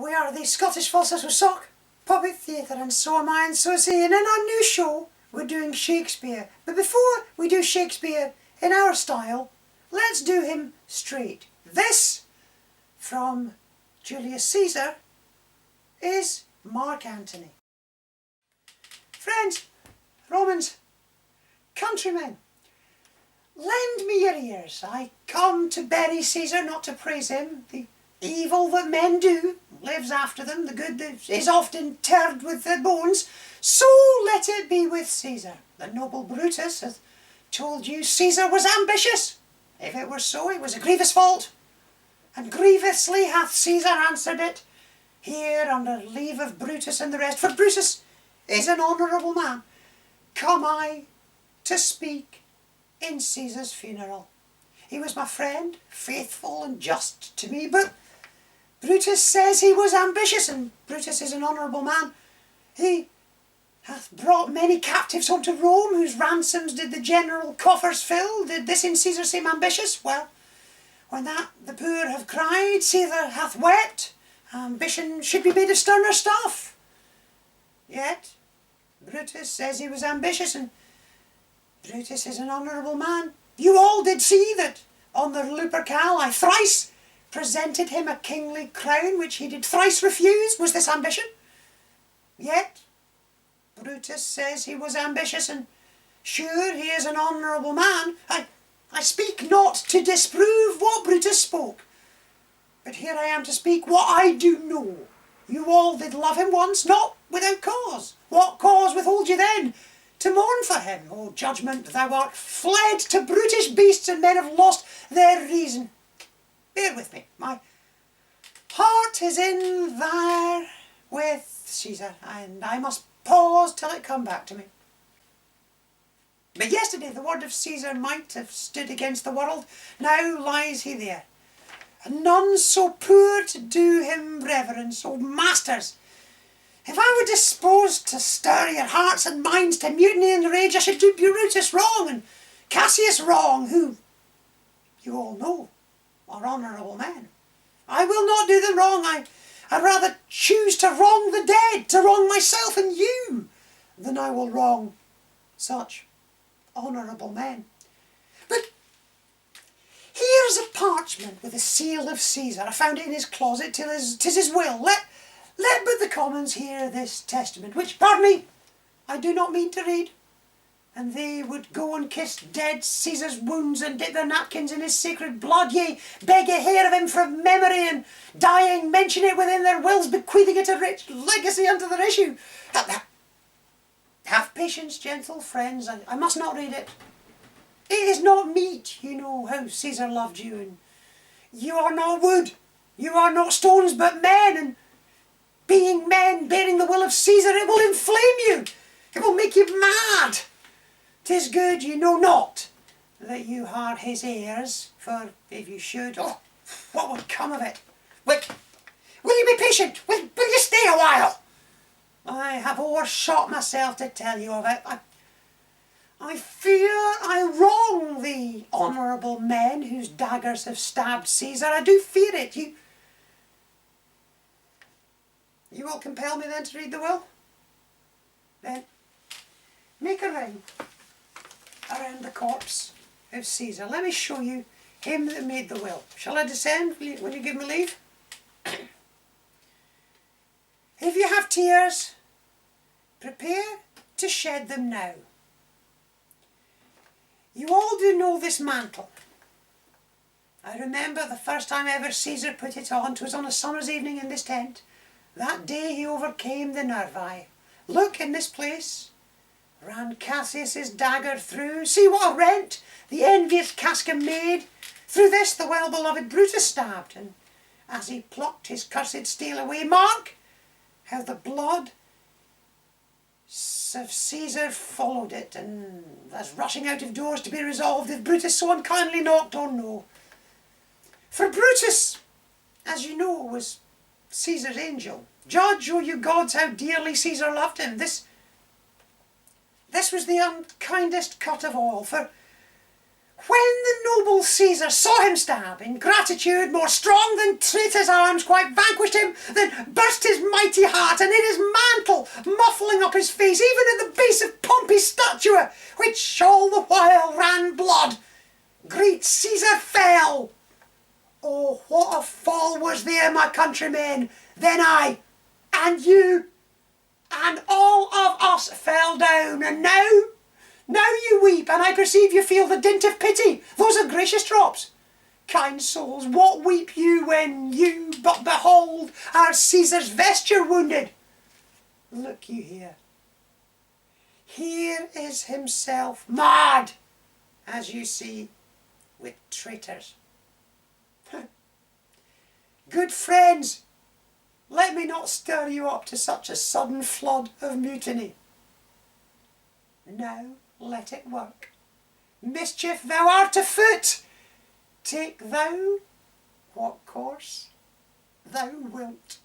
we are the Scottish Falsetto Sock Puppet Theatre, and so am I, and so is he. And in our new show, we're doing Shakespeare. But before we do Shakespeare in our style, let's do him straight. This, from Julius Caesar, is Mark Antony. Friends, Romans, countrymen, lend me your ears. I come to bury Caesar, not to praise him. The evil that men do lives after them, the good that is often interred with their bones. So let it be with Caesar. The noble Brutus hath told you Caesar was ambitious. If it were so, it was a grievous fault, and grievously hath Caesar answered it, here under leave of Brutus and the rest. For Brutus is an honourable man. Come I to speak in Caesar's funeral. He was my friend, faithful and just to me, but Brutus says he was ambitious, and Brutus is an honourable man. He hath brought many captives home to Rome, whose ransoms did the general coffers fill. Did this in Caesar seem ambitious? Well, when that the poor have cried, Caesar hath wept. Ambition should be made of sterner stuff. Yet Brutus says he was ambitious, and Brutus is an honourable man. You all did see that on the Lupercal I thrice presented him a kingly crown, which he did thrice refuse. Was this ambition? Yet Brutus says he was ambitious, and sure he is an honourable man. I speak not to disprove what Brutus spoke, but here I am to speak what I do know. You all did love him once, not without cause. What cause withhold you then to mourn for him? O judgment, thou art fled to brutish beasts, and men have lost their reason. Bear with me. My heart is in there with Caesar, and I must pause till it come back to me. But yesterday the word of Caesar might have stood against the world. Now lies he there, and none so poor to do him reverence. O masters, if I were disposed to stir your hearts and minds to mutiny and rage, I should do Brutus wrong and Cassius wrong, who, you all know, are honourable men. I will not do them wrong. I'd rather choose to wrong the dead, to wrong myself and you, than I will wrong such honourable men. But here's a parchment with a seal of Caesar. I found it in his closet, 'tis his will. Let but the commons hear this testament, which, pardon me, I do not mean to read. And they would go and kiss dead Caesar's wounds, and dip their napkins in his sacred blood, yea, beg a hair of him from memory, and dying mention it within their wills, bequeathing it a rich legacy unto their issue. Have patience, gentle friends, I must not read it. It is not meet, you know how Caesar loved you, and you are not wood, you are not stones, but men, and being men, bearing the will of Caesar, it will inflame you, it will make you mad. 'Tis good you know not that you are his heirs, for if you should, oh, what would come of it? Will you be patient? Will you stay a while? I have overshot myself to tell you of it. I fear I wrong the honourable men whose daggers have stabbed Caesar. I do fear it. You will compel me then to read the will? Then make a ring around the corpse of Caesar. Let me show you him that made the will. Shall I descend? Will you give me leave? If you have tears, prepare to shed them now. You all do know this mantle. I remember the first time ever Caesar put it on. 'Twas on a summer's evening in this tent. That day he overcame the nervi. Look, in this place ran Cassius's dagger through. See what a rent the envious Casca made. Through this the well-beloved Brutus stabbed, and as he plucked his cursed steel away, mark how the blood of Caesar followed it, and as rushing out of doors to be resolved if Brutus so unkindly knocked on no. For Brutus, as you know, was Caesar's angel. Judge, O you gods, how dearly Caesar loved him. This was the unkindest cut of all, for When the noble Caesar saw him stab, in gratitude more strong than traitor's arms quite vanquished him, then burst his mighty heart, and in his mantle, muffling up his face, even at the base of Pompey's statue, which all the while ran blood, great Caesar fell. Oh, what a fall was there, my countrymen! Then I, and you, and all of us fell down, and now you weep, and I perceive you feel the dint of pity. Those are gracious drops. Kind souls, what weep you when you but behold our Caesar's vesture wounded? Look you here. Here is himself mad, as you see, with traitors. Good friends, let me not stir you up to such a sudden flood of mutiny. Now let it work. Mischief, thou art afoot. Take thou what course thou wilt.